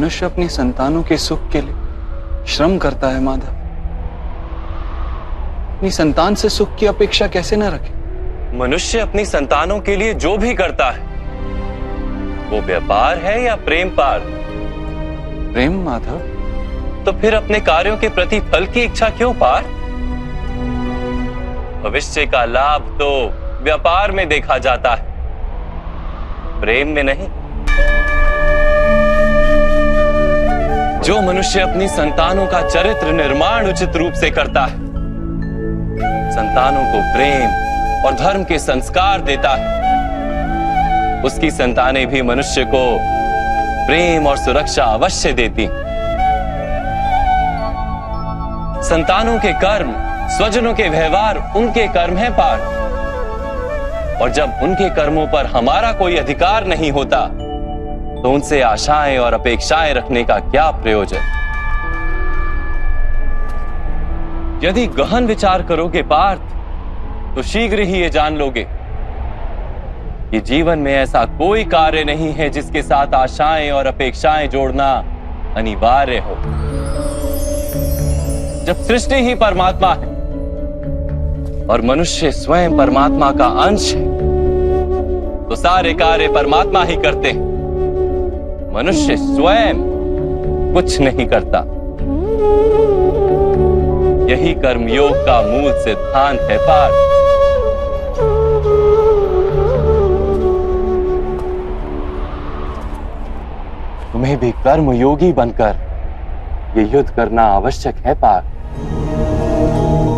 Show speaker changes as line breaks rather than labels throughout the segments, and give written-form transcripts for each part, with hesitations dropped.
मनुष्य अपनी संतानों के सुख के लिए श्रम करता है माधव। अपनी संतान से सुख की अपेक्षा कैसे न रखे?
मनुष्य अपनी संतानों के लिए जो भी करता है वो व्यापार है या प्रेम पार?
प्रेम माधव।
तो फिर अपने कार्यों के प्रति फल की इच्छा क्यों पार? भविष्य का लाभ तो व्यापार में देखा जाता है, प्रेम में नहीं। जो मनुष्य अपनी संतानों का चरित्र निर्माण उचित रूप से करता है, संतानों को प्रेम और धर्म के संस्कार देता है, उसकी संतानें भी मनुष्य को प्रेम और सुरक्षा अवश्य देती। संतानों के कर्म, स्वजनों के व्यवहार उनके कर्म हैं पार। और जब उनके कर्मों पर हमारा कोई अधिकार नहीं होता तो उनसे आशाएं और अपेक्षाएं रखने का क्या प्रयोजन? यदि गहन विचार करोगे पार्थ तो शीघ्र ही ये जान लोगे कि जीवन में ऐसा कोई कार्य नहीं है जिसके साथ आशाएं और अपेक्षाएं जोड़ना अनिवार्य हो। जब सृष्टि ही परमात्मा है और मनुष्य स्वयं परमात्मा का अंश है तो सारे कार्य परमात्मा ही करते हैं, मनुष्य स्वयं कुछ नहीं करता। यही कर्मयोग का मूल सिद्धांत है पार्थ। तुम्हें भी कर्मयोगी बनकर ये युद्ध करना आवश्यक है पार्थ।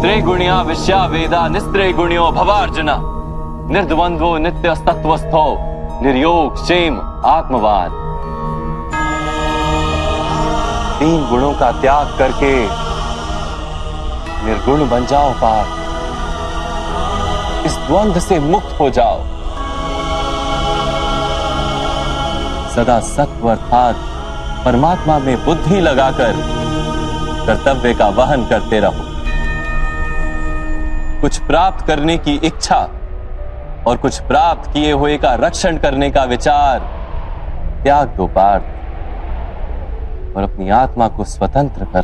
त्रिगुणिया विश्या वेदा निस्त्रिगुण्यो भवार्जुना निर्द्वंद्वो नित्यस्तत्वस्थो निर्योग क्षेम आत्मवान। तीन गुणों का त्याग करके निर्गुण बन जाओ पार्थ। इस द्वंद्व से मुक्त हो जाओ। सदा सत्व अर्थात परमात्मा में बुद्धि लगाकर कर्तव्य का वहन करते रहो। कुछ प्राप्त करने की इच्छा और कुछ प्राप्त किए हुए का रक्षण करने का विचार त्याग दो पार्थ और अपनी आत्मा को स्वतंत्र कर।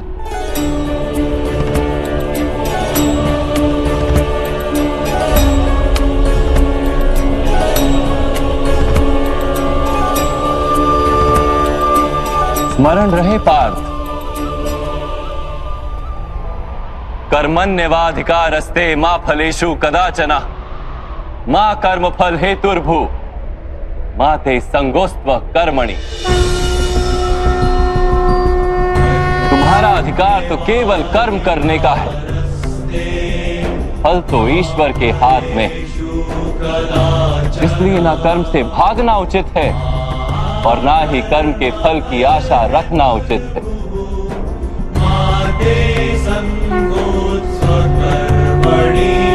स्मरण रहे पार्थ, कर्मण्यवाधिकारस्ते मा फलेषु कदाचन मा कर्म फल हेतुर्भू मा ते संगोस्त्व कर्मणि। तुम्हारा अधिकार तो केवल कर्म करने का है, फल तो ईश्वर के हाथ में। इसलिए ना कर्म से भागना उचित है और ना ही कर्म के फल की आशा रखना उचित है।